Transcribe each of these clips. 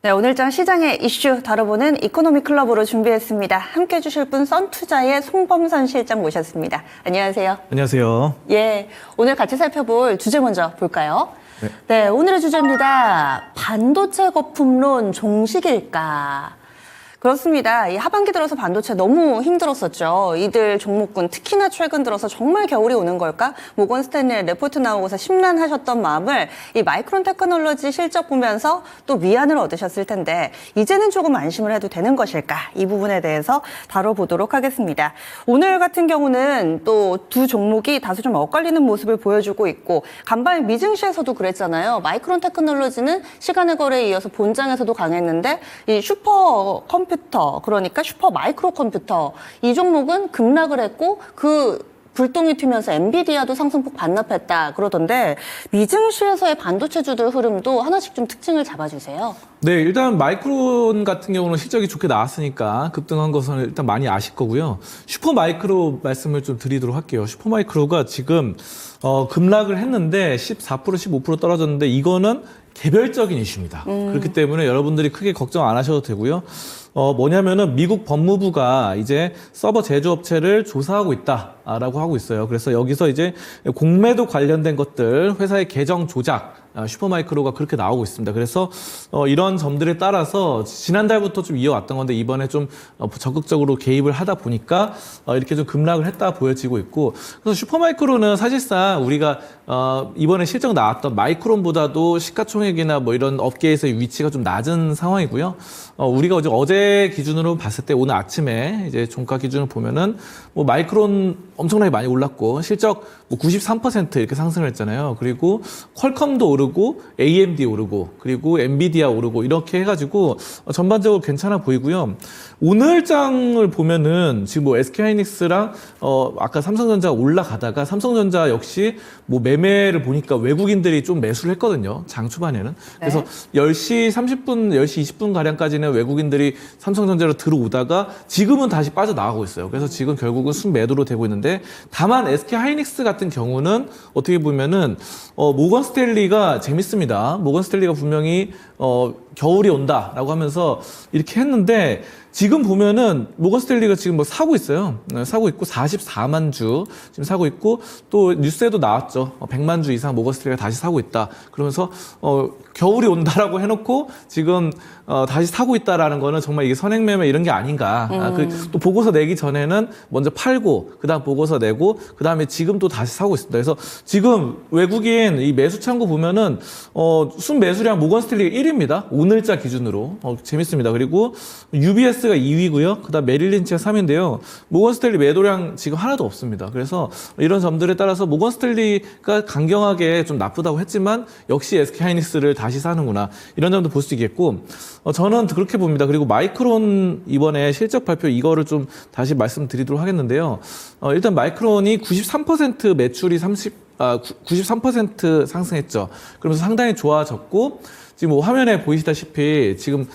네, 오늘장 시장의 이슈 다뤄보는 이코노미 클럽으로 준비했습니다. 함께 해주실 분 썬투자의 송범선 실장 모셨습니다. 안녕하세요. 안녕하세요. 예, 오늘 같이 살펴볼 주제 먼저 볼까요? 네, 오늘의 주제입니다. 반도체 거품론 종식일까? 그렇습니다. 이 하반기 들어서 반도체 너무 힘들었었죠. 이들 종목군 특히나 최근 들어서 정말 겨울이 오는 걸까? 모건 스탠리 레포트 나오고서 심란하셨던 마음을 이 마이크론 테크놀로지 실적 보면서 또 위안을 얻으셨을 텐데 이제는 조금 안심을 해도 되는 것일까? 이 부분에 대해서 다뤄보도록 하겠습니다. 오늘 같은 경우는 또 두 종목이 다소 좀 엇갈리는 모습을 보여주고 있고 간밤에 미증시에서도 그랬잖아요. 마이크론 테크놀로지는 시간의 거래에 이어서 본장에서도 강했는데 이 슈퍼 컴퓨터, 그러니까 슈퍼 마이크로 컴퓨터 이 종목은 급락을 했고 그 불똥이 튀면서 엔비디아도 상승폭 반납했다 그러던데 미증시에서의 반도체주들 흐름도 하나씩 좀 특징을 잡아주세요. 네, 일단 마이크론 같은 경우는 실적이 좋게 나왔으니까 급등한 것은 일단 많이 아실 거고요. 슈퍼마이크로 말씀을 좀 드리도록 할게요. 슈퍼마이크로가 지금 급락을 했는데 14%, 15% 떨어졌는데 이거는 개별적인 이슈입니다. 그렇기 때문에 여러분들이 크게 걱정 안 하셔도 되고요. 뭐냐면은 미국 법무부가 이제 서버 제조업체를 조사하고 있다라고 하고 있어요. 그래서 여기서 이제 공매도 관련된 것들, 회사의 계정 조작, 슈퍼마이크로가 그렇게 나오고 있습니다. 그래서 이런 점들에 따라서 지난달부터 좀 이어왔던 건데 이번에 좀 적극적으로 개입을 하다 보니까 이렇게 좀 급락을 했다 보여지고 있고, 그래서 슈퍼마이크로는 사실상 우리가 이번에 실적 나왔던 마이크론보다도 시가총액이나 뭐 이런 업계에서의 위치가 좀 낮은 상황이고요. 우리가 어제 기준으로 봤을 때 오늘 아침에 이제 종가 기준을 보면은 뭐 마이크론 엄청나게 많이 올랐고 실적 뭐 93% 이렇게 상승을 했잖아요. 그리고 퀄컴도 오르고 AMD 오르고 그리고 엔비디아 오르고 이렇게 해가지고 전반적으로 괜찮아 보이고요. 오늘 장을 보면은 지금 뭐 SK하이닉스랑 아까 삼성전자 올라가다가 삼성전자 역시 뭐 매매를 보니까 외국인들이 좀 매수를 했거든요. 장 초반에는. 그래서 10시 30분, 10시 20분 가량까지는 외국인들이 삼성전자로 들어오다가 지금은 다시 빠져나가고 있어요. 그래서 지금 결국은 순매도로 되고 있는데 다만 SK하이닉스 같은 경우는 어떻게 보면은 모건 스탠리가 재밌습니다. 모건 스탠리가 분명히 겨울이 온다라고 하면서 이렇게 했는데 지금 보면은 모건 스탠리가 지금 뭐 사고 있어요. 사고 있고 44만 주 지금 사고 있고 또 뉴스에도 나왔죠. 100만 주 이상 모건 스탠리가 다시 사고 있다. 그러면서 겨울이 온다라고 해놓고 지금 다시 사고 있다라는 거는 정말 이게 선행매매 이런 게 아닌가. 또 보고서 내기 전에는 먼저 팔고 그다음 보고서 내고 그다음에 지금 또 다시 사고 있습니다. 그래서 지금 외국인 이 매수 창구 보면은 순매수량 모건 스탠리가 1위입니다. 오늘자 기준으로. 재밌습니다. 그리고 UBS가 2위고요. 그다음 메릴린치가 3위인데요. 모건 스탠리 매도량 지금 하나도 없습니다. 그래서 이런 점들에 따라서 모건 스탠리가 강경하게 좀 나쁘다고 했지만 역시 SK하이닉스를 다시 사는구나. 이런 점도 볼 수 있겠고 저는 그렇게 봅니다. 그리고 마이크론 이번에 실적 발표 이거를 좀 다시 말씀드리도록 하겠는데요. 일단 마이크론이 93% 매출이 93% 상승했죠. 그러면서 상당히 좋아졌고 지금 뭐 화면에 보이시다시피 지금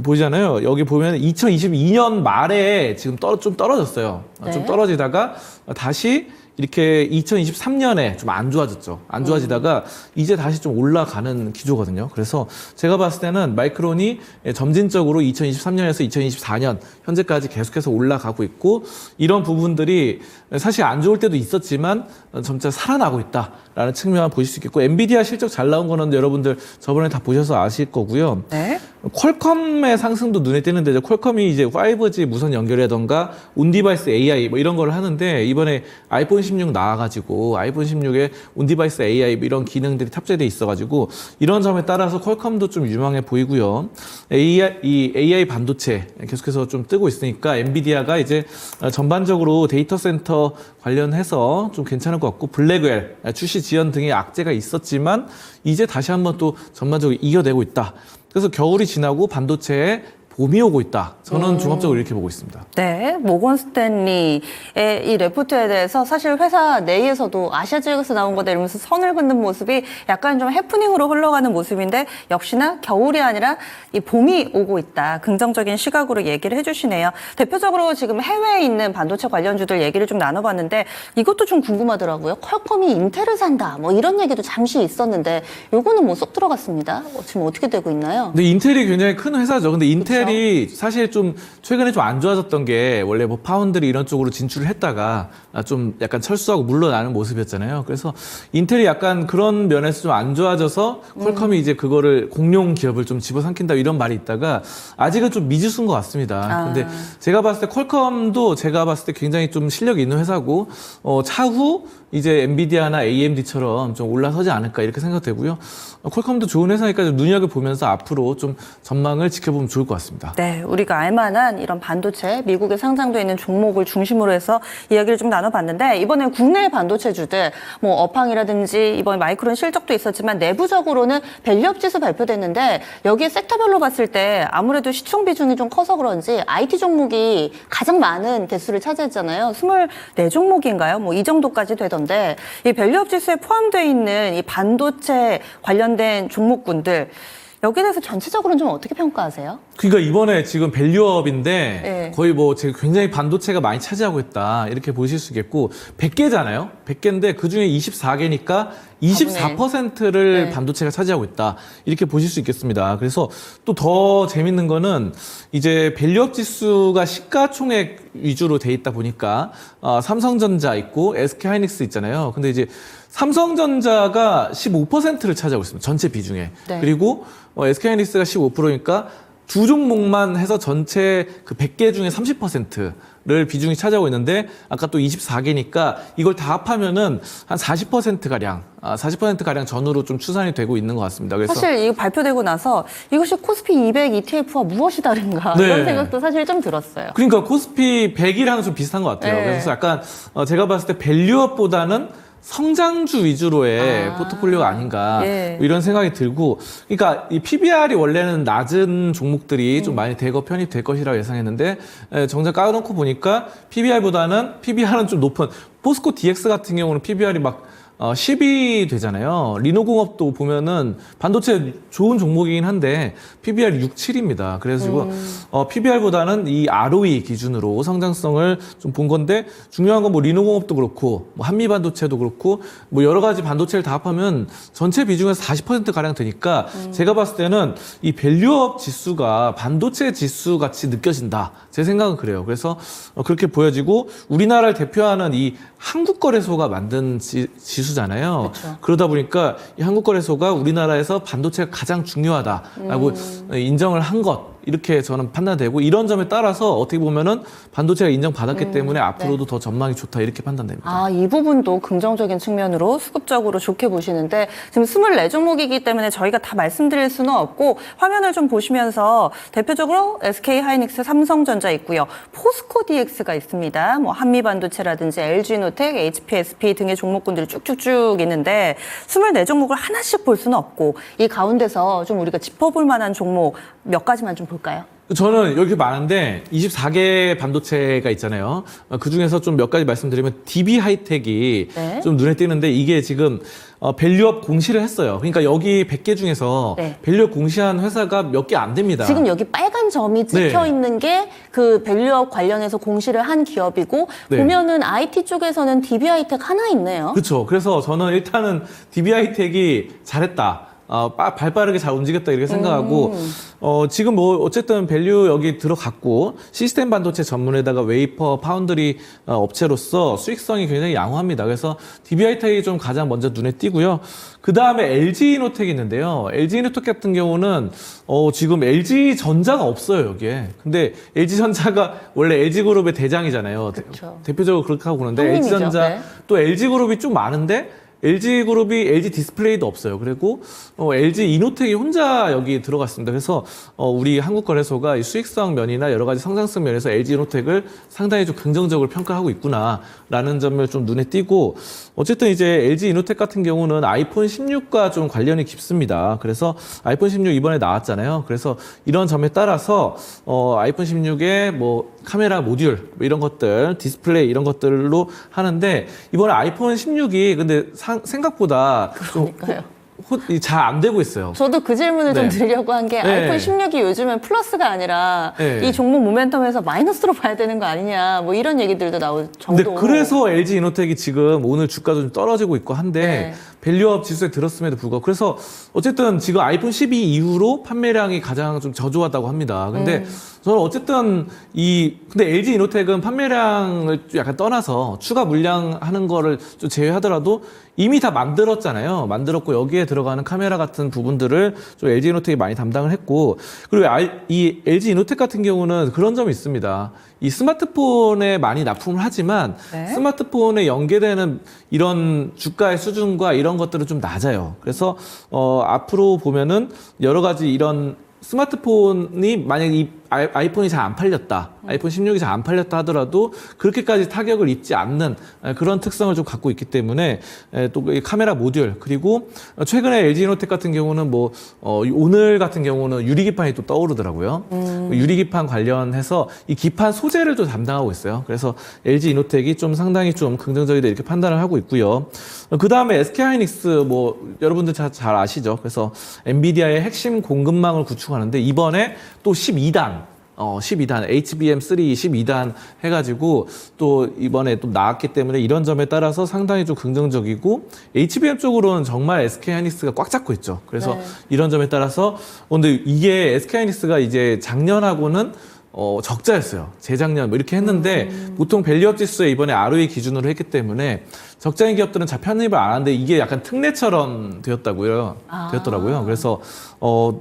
보이잖아요. 여기 보면 2022년 말에 지금 좀 떨어졌어요. 좀 떨어지다가 다시 이렇게 2023년에 좀 안 좋아졌죠. 안 좋아지다가 이제 다시 좀 올라가는 기조거든요. 그래서 제가 봤을 때는 마이크론이 점진적으로 2023년에서 2024년 현재까지 계속해서 올라가고 있고 이런 부분들이 사실 안 좋을 때도 있었지만 점차 살아나고 있다라는 측면을 보실 수 있겠고 엔비디아 실적 잘 나온 거는 여러분들 저번에 다 보셔서 아실 거고요. 네. 퀄컴의 상승도 눈에 띄는데 퀄컴이 이제 5G 무선 연결이라던가 온디바이스 AI 뭐 이런 걸 하는데 이번에 아이폰 16 나와가지고 아이폰 16에 온디바이스 AI 뭐 이런 기능들이 탑재돼 있어가지고 이런 점에 따라서 퀄컴도 좀 유망해 보이고요. AI 반도체 계속해서 좀 뜨고 있으니까 엔비디아가 이제 전반적으로 데이터 센터 관련해서 좀 괜찮을 것 같고 블랙웰 출시 지연 등의 악재가 있었지만 이제 다시 한번 또 전반적으로 이겨내고 있다. 그래서 겨울이 지나고 반도체에 봄이 오고 있다. 저는 종합적으로 이렇게 보고 있습니다. 네, 모건 스탠리의 이 레포트에 대해서 사실 회사 내에서도 아시아 지역에서 나온 거다 이러면서 선을 긋는 모습이 약간 좀 해프닝으로 흘러가는 모습인데 역시나 겨울이 아니라 이 봄이 오고 있다. 긍정적인 시각으로 얘기를 해주시네요. 대표적으로 지금 해외에 있는 반도체 관련주들 얘기를 좀 나눠봤는데 이것도 좀 궁금하더라고요. 퀄컴이 인텔을 산다. 뭐 이런 얘기도 잠시 있었는데 요거는 뭐 쏙 들어갔습니다. 지금 어떻게 되고 있나요? 근데 인텔이 굉장히 큰 회사죠. 근데 인텔이 사실 좀 최근에 좀 안 좋아졌던 게 원래 뭐 파운드리 이런 쪽으로 진출을 했다가 좀 약간 철수하고 물러나는 모습이었잖아요. 그래서 인텔이 약간 그런 면에서 좀 안 좋아져서 퀄컴이 이제 그거를 공룡 기업을 좀 집어삼킨다 이런 말이 있다가 아직은 좀 미지수인 것 같습니다. 근데 제가 봤을 때 퀄컴도 제가 봤을 때 굉장히 좀 실력이 있는 회사고 차후 이제 엔비디아나 AMD처럼 좀 올라서지 않을까 이렇게 생각되고요. 퀄컴도 좋은 회사니까 좀 눈여겨보면서 앞으로 좀 전망을 지켜보면 좋을 것 같습니다. 네, 우리가 알만한 이런 반도체, 미국에 상장돼 있는 종목을 중심으로 해서 이야기를 좀 나눠봤는데 이번엔 국내 반도체주들, 뭐 업황이라든지 이번 마이크론 실적도 있었지만 내부적으로는 밸류업 지수 발표됐는데 여기에 섹터별로 봤을 때 아무래도 시총 비중이 좀 커서 그런지 IT 종목이 가장 많은 개수를 차지했잖아요. 24종목인가요? 뭐 이 정도까지 되던데 이 밸류업 지수에 포함되어 있는 이 반도체 관련된 종목군들 여기에 대해서 전체적으로는 좀 어떻게 평가하세요? 그러니까 이번에 지금 밸류업인데 네. 거의 뭐 지금 굉장히 반도체가 많이 차지하고 있다 이렇게 보실 수 있겠고 100개잖아요. 100개인데 그중에 24개니까 24%를 네. 반도체가 차지하고 있다 이렇게 보실 수 있겠습니다. 그래서 또 더 재밌는 거는 이제 밸류업 지수가 시가총액 위주로 돼 있다 보니까 삼성전자 있고 SK하이닉스 있잖아요. 근데 이제 삼성전자가 15%를 차지하고 있습니다. 전체 비중에. 네. 그리고 SK하이닉스가 15%니까 두 종목만 해서 전체 그 100개 중에 30%를 비중이 차지하고 있는데 아까 또 24개니까 이걸 다 합하면은 한 40%가량, 40%가량 전후로 좀 추산이 되고 있는 것 같습니다. 그래서 사실 이거 발표되고 나서 이것이 코스피 200 ETF와 무엇이 다른가 네. 이런 생각도 사실 좀 들었어요. 그러니까 코스피 100이랑 좀 비슷한 것 같아요. 네. 그래서 약간 제가 봤을 때 밸류업보다는 성장주 위주로의 포트폴리오가 아닌가 예. 이런 생각이 들고 그러니까 이 PBR이 원래는 낮은 종목들이 좀 많이 대거 편입될 것이라고 예상했는데 정작 까놓고 보니까 PBR은 좀 높은 포스코 DX 같은 경우는 PBR이 막 10이 되잖아요. 리노공업도 보면은 반도체 좋은 종목이긴 한데 PBR 6, 7입니다. 그래가지고 PBR보다는 이 ROE 기준으로 성장성을 좀 본 건데 중요한 건 뭐 리노공업도 그렇고 뭐 한미반도체도 그렇고 뭐 여러 가지 반도체를 다 합하면 전체 비중에서 40% 가량 되니까 제가 봤을 때는 이 밸류업 지수가 반도체 지수 같이 느껴진다. 제 생각은 그래요. 그래서 그렇게 보여지고 우리나라를 대표하는 이 한국거래소가 만든 지수잖아요. 그렇죠. 그러다 보니까 이 한국거래소가 우리나라에서 반도체가 가장 중요하다라고 인정을 한 것. 이렇게 저는 판단되고 이런 점에 따라서 어떻게 보면은 반도체가 인정받았기 때문에 앞으로도 더 전망이 좋다 이렇게 판단됩니다. 이 부분도 긍정적인 측면으로 수급적으로 좋게 보시는데 지금 24종목이기 때문에 저희가 다 말씀드릴 수는 없고 화면을 좀 보시면서 대표적으로 SK하이닉스, 삼성전자 있고요. 포스코 DX가 있습니다. 뭐 한미반도체라든지 LG노텍, HPSP 등의 종목군들이 쭉쭉쭉 있는데 24종목을 하나씩 볼 수는 없고 이 가운데서 좀 우리가 짚어볼 만한 종목 몇 가지만 좀 볼까요? 저는 여기 많은데 24개 반도체가 있잖아요. 그 중에서 좀 몇 가지 말씀드리면 DB 하이텍이 네. 좀 눈에 띄는데 이게 지금 밸류업 공시를 했어요. 그러니까 여기 100개 중에서 네. 밸류업 공시한 회사가 몇 개 안 됩니다. 지금 여기 빨간 점이 찍혀 네. 있는 게 그 밸류업 관련해서 공시를 한 기업이고 네. 보면은 IT 쪽에서는 DB하이텍 하나 있네요. 그렇죠. 그래서 저는 일단은 DB 하이텍이 잘했다. 발빠르게 잘 움직였다 이렇게 생각하고 지금 뭐 어쨌든 밸류 여기 들어갔고 시스템 반도체 전문에다가 웨이퍼 파운드리 업체로서 수익성이 굉장히 양호합니다. 그래서 DB하이텍이 좀 가장 먼저 눈에 띄고요. 그 다음에 LG이노텍이 있는데요. LG이노텍 같은 경우는 지금 LG전자가 없어요 여기에. 근데 LG전자가 원래 LG그룹의 대장이잖아요. 그렇죠. 대표적으로 그렇게 하고 그러는데 형님이죠. LG전자 네. 또 LG그룹이 좀 많은데 LG그룹이 LG 디스플레이도 없어요. 그리고 LG 이노텍이 혼자 여기 들어갔습니다. 그래서 우리 한국거래소가 이 수익성 면이나 여러 가지 성장성 면에서 LG 이노텍을 상당히 좀 긍정적으로 평가하고 있구나라는 점을 좀 눈에 띄고 어쨌든 이제 LG 이노텍 같은 경우는 아이폰 16과 좀 관련이 깊습니다. 그래서 아이폰 16 이번에 나왔잖아요. 그래서 이런 점에 따라서 아이폰 16의 뭐 카메라 모듈 뭐 이런 것들, 디스플레이 이런 것들로 하는데 이번에 아이폰 16이 근데 생각보다 그러니까요. 잘 안 되고 있어요. 저도 그 질문을 좀 네. 드리려고 한 게 네. 아이폰 16이 요즘은 플러스가 아니라 네. 이 종목 모멘텀에서 마이너스로 봐야 되는 거 아니냐 뭐 이런 얘기들도 나올 근데 정도로. 그래서 LG 이노텍이 지금 오늘 주가도 좀 떨어지고 있고 한데 네. 밸류업 지수에 들었음에도 불구하고 그래서 어쨌든 지금 아이폰 12 이후로 판매량이 가장 좀 저조하다고 합니다. 근데 저는 어쨌든 근데 LG 이노텍은 판매량을 약간 떠나서 추가 물량 하는 거를 좀 제외하더라도 이미 다 만들었잖아요. 만들었고 여기에 들어가는 카메라 같은 부분들을 좀 LG 이노텍이 많이 담당을 했고 그리고 이 LG 이노텍 같은 경우는 그런 점이 있습니다. 이 스마트폰에 많이 납품을 하지만 네. 스마트폰에 연계되는 이런 주가의 수준과 이런 것들은 좀 낮아요. 그래서 앞으로 보면은 여러 가지 이런 스마트폰이 만약에 이 아이폰이 잘 안 팔렸다, 아이폰 16이 잘 안 팔렸다 하더라도 그렇게까지 타격을 입지 않는 그런 특성을 좀 갖고 있기 때문에 또 이 카메라 모듈 그리고 최근에 LG 이노텍 같은 경우는 뭐 오늘 같은 경우는 유리기판이 또 떠오르더라고요. 유리기판 관련해서 이 기판 소재를 또 담당하고 있어요. 그래서 LG 이노텍이 좀 상당히 좀 긍정적이다 이렇게 판단을 하고 있고요. 그 다음에 SK하이닉스 뭐 여러분들 잘 아시죠? 그래서 엔비디아의 핵심 공급망을 구축하는데 이번에 또 12단 12단, HBM3 12단 해가지고 또 이번에 또 나왔기 때문에 이런 점에 따라서 상당히 좀 긍정적이고 HBM 쪽으로는 정말 SK하이닉스가 꽉 잡고 있죠. 그래서 네. 이런 점에 따라서 근데 이게 SK하이닉스가 이제 작년하고는 적자였어요. 재작년 뭐 이렇게 했는데 보통 밸류업 지수에 이번에 ROE 기준으로 했기 때문에 적자인 기업들은 잘 편입을 안 하는데 이게 약간 특례처럼 되었더라고요. 그래서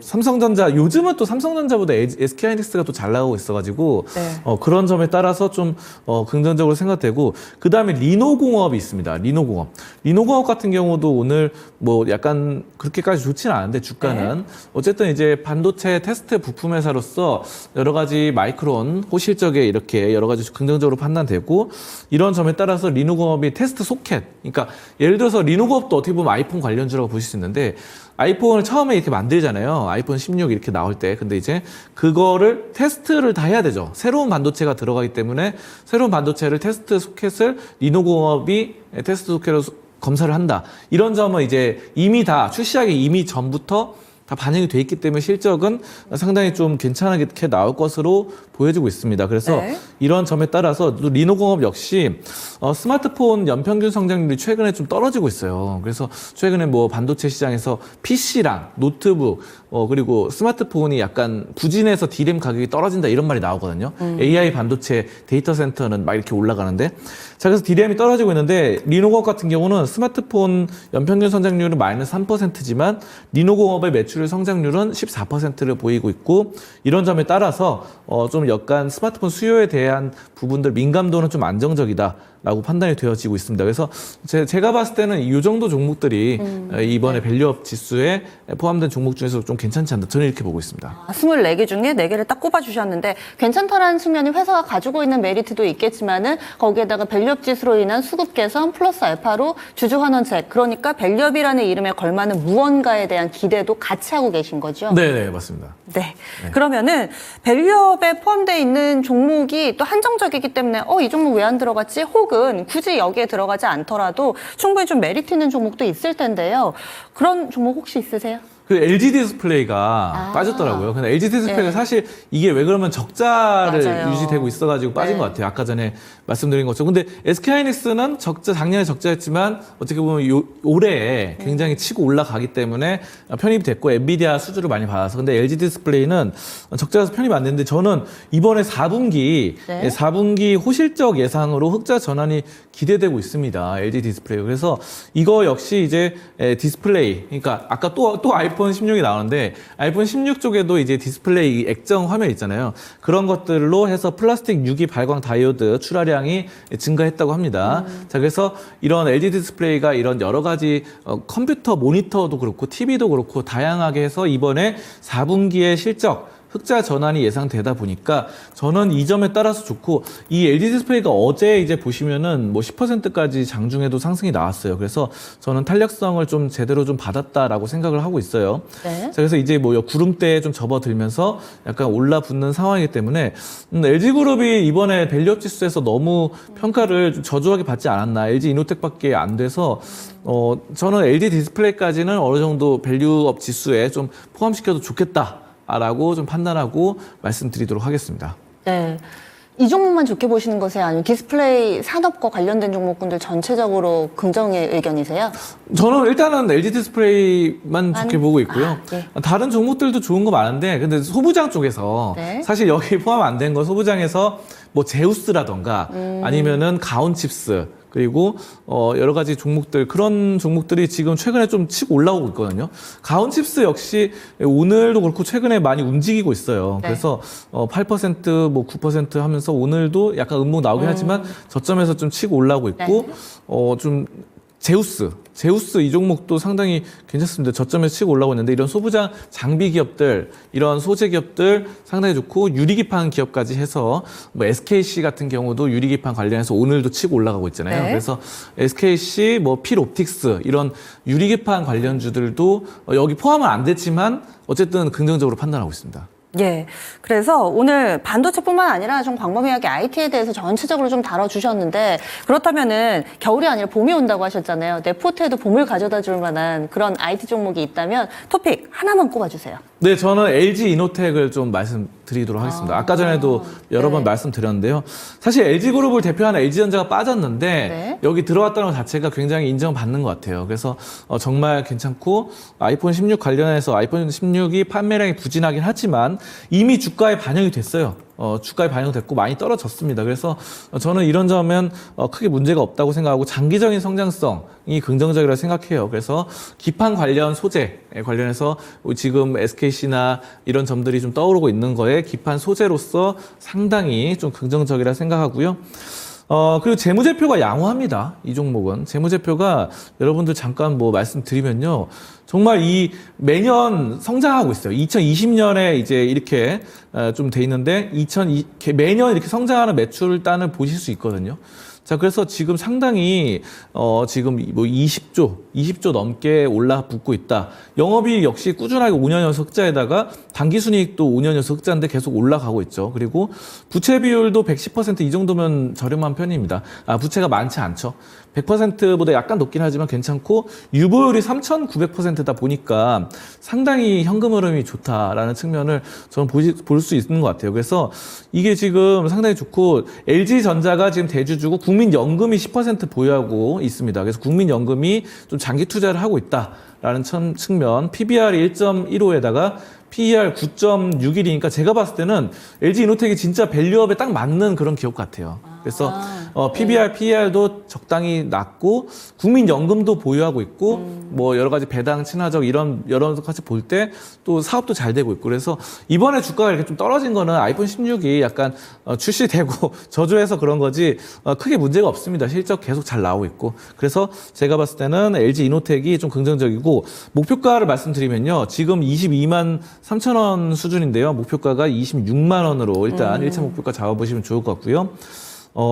삼성전자 요즘은 또 삼성전자보다 SK하이닉스가 또 잘 나가고 있어가지고 네. 그런 점에 따라서 좀 긍정적으로 생각되고 그 다음에 리노공업이 있습니다. 리노공업 같은 경우도 오늘 뭐 약간 그렇게까지 좋지는 않은데 주가는 네. 어쨌든 이제 반도체 테스트 부품 회사로서 여러 가지 마이크론 호실적에 이렇게 여러 가지 긍정적으로 판단되고 이런 점에 따라서 리노공업이 테스트 소켓 그러니까 예를 들어서 리노공업도 어떻게 보면 아이폰 관련주라고 보실 수 있는데 아이폰을 처음에 이렇게 만들잖아요. 아이폰 16 이렇게 나올 때. 근데 이제 그거를 테스트를 다 해야 되죠. 새로운 반도체가 들어가기 때문에 새로운 반도체를 테스트 소켓을 리노공업이 테스트 소켓으로 검사를 한다. 이런 점은 이제 이미 다 출시하기 이미 전부터 다 반영이 돼 있기 때문에 실적은 상당히 좀 괜찮게 나올 것으로 보여지고 있습니다. 그래서 네. 이런 점에 따라서 또 리노공업 역시 스마트폰 연평균 성장률이 최근에 좀 떨어지고 있어요. 그래서 최근에 뭐 반도체 시장에서 PC랑 노트북 그리고 스마트폰이 약간 부진해서 D램 가격이 떨어진다 이런 말이 나오거든요. AI 반도체 데이터 센터는 막 이렇게 올라가는데 자 그래서 D램이 떨어지고 있는데 리노공업 같은 경우는 스마트폰 연평균 성장률은 마이너스 3%지만 리노공업의 매출 성장률은 14%를 보이고 있고 이런 점에 따라서 좀 약간 스마트폰 수요에 대한 부분들 민감도는 좀 안정적이다라고 판단이 되어지고 있습니다. 그래서 제가 봤을 때는 이 정도 종목들이 이번에 밸류업 지수에 포함된 종목 중에서 좀 괜찮지 않나 저는 이렇게 보고 있습니다. 24개 중에 4개를 딱 꼽아주셨는데 괜찮다라는 측면이 회사가 가지고 있는 메리트도 있겠지만은 거기에다가 밸류업 지수로 인한 수급 개선 플러스 알파로 주주 환원책 그러니까 밸류업이라는 이름에 걸맞는 무언가에 대한 기대도 같이 하고 계신 거죠? 네, 맞습니다. 네. 그러면은 밸류업에 포함되어 있는 종목이 또 한정적이기 때문에 이 종목 왜 안 들어갔지? 혹은 굳이 여기에 들어가지 않더라도 충분히 좀 메리트 있는 종목도 있을 텐데요. 그런 종목 혹시 있으세요? 그 LG 디스플레이가 빠졌더라고요. 근데 LG 디스플레이가 네. 사실 이게 왜 그러면 적자를 맞아요. 유지되고 있어가지고 빠진 네. 것 같아요. 아까 전에 말씀드린 것처럼. 근데 SK하이닉스는 작년에 적자였지만 어떻게 보면 올해 굉장히 치고 올라가기 때문에 편입이 됐고 엔비디아 수주를 많이 받아서. 근데 LG 디스플레이는 적자여서 편입이 안 됐는데 저는 이번에 4분기, 네. 4분기 호실적 예상으로 흑자 전환이 기대되고 있습니다. LG 디스플레이. 그래서 이거 역시 이제 디스플레이, 그러니까 아까 또 아이폰 16이 나오는데 아이폰 16 쪽에도 이제 디스플레이 액정 화면 있잖아요. 그런 것들로 해서 플라스틱 유기 발광 다이오드 출하량이 증가했다고 합니다. 자, 그래서 이런 LG 디스플레이가 이런 여러 가지 컴퓨터 모니터도 그렇고 TV도 그렇고 다양하게 해서 이번에 4분기의 실적 흑자 전환이 예상되다 보니까 저는 이 점에 따라서 좋고 이 LG 디스플레이가 어제 이제 보시면은 뭐 10%까지 장중에도 상승이 나왔어요. 그래서 저는 탄력성을 좀 제대로 좀 받았다라고 생각을 하고 있어요. 네. 자, 그래서 이제 뭐 구름대에 좀 접어들면서 약간 올라붙는 상황이기 때문에 LG그룹이 이번에 밸류업 지수에서 너무 평가를 좀 저조하게 받지 않았나. LG 이노텍밖에 안 돼서 저는 LG 디스플레이까지는 어느 정도 밸류업 지수에 좀 포함시켜도 좋겠다라고 좀 판단하고 말씀드리도록 하겠습니다. 네. 이 종목만 좋게 보시는 거세요? 아니면 디스플레이 산업과 관련된 종목군들 전체적으로 긍정의 의견이세요? 저는 일단은 LG 디스플레이만 좋게 보고 있고요. 네. 다른 종목들도 좋은 거 많은데, 근데 소부장 쪽에서 네. 사실 여기 포함 안 된 거 소부장에서 뭐 제우스라던가 아니면은 가온칩스 그리고 여러 가지 종목들 그런 종목들이 지금 최근에 좀 치고 올라오고 있거든요. 가온칩스 역시 오늘도 그렇고 최근에 많이 움직이고 있어요. 네. 그래서 8% 뭐 9% 하면서 오늘도 약간 음목 나오긴 하지만 저점에서 좀 치고 올라오고 있고 네. 좀 제우스 이 종목도 상당히 괜찮습니다. 저점에서 치고 올라오고 있는데 이런 소부장 장비 기업들, 이런 소재 기업들 상당히 좋고 유리기판 기업까지 해서 뭐 SKC 같은 경우도 유리기판 관련해서 오늘도 치고 올라가고 있잖아요. 네. 그래서 SKC, 뭐 필옵틱스 이런 유리기판 관련주들도 여기 포함은 안 됐지만 어쨌든 긍정적으로 판단하고 있습니다. 예. 그래서 오늘 반도체뿐만 아니라 좀 광범위하게 IT에 대해서 전체적으로 좀 다뤄주셨는데 그렇다면은 겨울이 아니라 봄이 온다고 하셨잖아요. 내 포트에도 봄을 가져다 줄 만한 그런 IT 종목이 있다면 토픽 하나만 꼽아주세요. 네, 저는 LG 이노텍을 좀 말씀드리도록 하겠습니다. 아까 전에도 여러 번 말씀드렸는데요. 사실 LG그룹을 대표하는 LG전자가 빠졌는데 네. 여기 들어왔다는 것 자체가 굉장히 인정받는 것 같아요. 그래서 정말 괜찮고 아이폰 16 관련해서 아이폰 16이 판매량이 부진하긴 하지만 이미 주가에 반영이 됐어요. 주가에 반영됐고 많이 떨어졌습니다. 그래서 저는 이런 점은 크게 문제가 없다고 생각하고 장기적인 성장성이 긍정적이라고 생각해요. 그래서 기판 관련 소재 관련해서 지금 SKC나 이런 점들이 좀 떠오르고 있는 거에 기판 소재로서 상당히 좀 긍정적이라 생각하고요. 그리고 재무제표가 양호합니다. 이 종목은. 재무제표가 여러분들 잠깐 뭐 말씀드리면요. 정말 이 매년 성장하고 있어요. 2020년에 이제 이렇게 좀 돼 있는데 매년 이렇게 성장하는 매출단을 보실 수 있거든요. 자, 그래서 지금 상당히 지금 뭐 20조 넘게 올라붙고 있다. 영업이익 역시 꾸준하게 5년 연속 흑자에다가 당기순이익도 5년 연속 흑자인데 계속 올라가고 있죠. 그리고 부채 비율도 110%이 정도면 저렴한 편입니다. 부채가 많지 않죠. 100%보다 약간 높긴 하지만 괜찮고 유보율이 3,900%다 보니까 상당히 현금 흐름이 좋다라는 측면을 저는 볼 수 있는 것 같아요. 그래서 이게 지금 상당히 좋고 LG전자가 지금 대주주고 국민연금이 10% 보유하고 있습니다. 그래서 국민연금이 좀 장기 투자를 하고 있다라는 측면, PBR이 1.15에다가 PER 9.61이니까 제가 봤을 때는 LG 이노텍이 진짜 밸류업에 딱 맞는 그런 기업 같아요. 그래서 PBR, PER도 적당히 낮고 국민연금도 보유하고 있고 뭐 여러 가지 배당, 친화적 이런 여러 가지 볼 때 또 사업도 잘 되고 있고 그래서 이번에 주가가 이렇게 좀 떨어진 거는 아이폰 16이 약간 출시되고 저조해서 그런 거지 크게 문제가 없습니다. 실적 계속 잘 나오고 있고 그래서 제가 봤을 때는 LG 이노텍이 좀 긍정적이고 목표가를 말씀드리면요. 지금 22만 3천 원 수준인데요. 목표가가 26만 원으로 일단 1차 목표가 잡아보시면 좋을 것 같고요.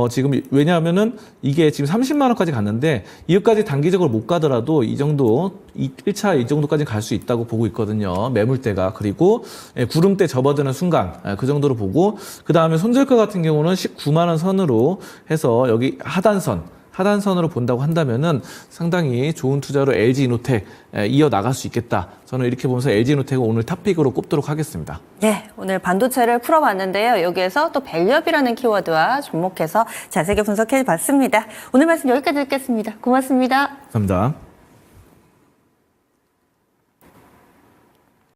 지금 왜냐하면은 이게 지금 30만 원까지 갔는데 이것까지 단기적으로 못 가더라도 이 정도 1차 이 정도까지 갈 수 있다고 보고 있거든요. 매물대가. 그리고 구름대 접어드는 순간 그 정도로 보고 그다음에 손절가 같은 경우는 19만 원 선으로 해서 여기 하단선으로 본다고 한다면은 상당히 좋은 투자로 LG 이노텍 이어 나갈 수 있겠다. 저는 이렇게 보면서 LG 이노텍을 오늘 탑픽으로 꼽도록 하겠습니다. 네, 오늘 반도체를 풀어봤는데요. 여기에서 또 밸류업이라는 키워드와 접목해서 자세하게 분석해봤습니다. 오늘 말씀 여기까지 듣겠습니다. 고맙습니다. 감사합니다.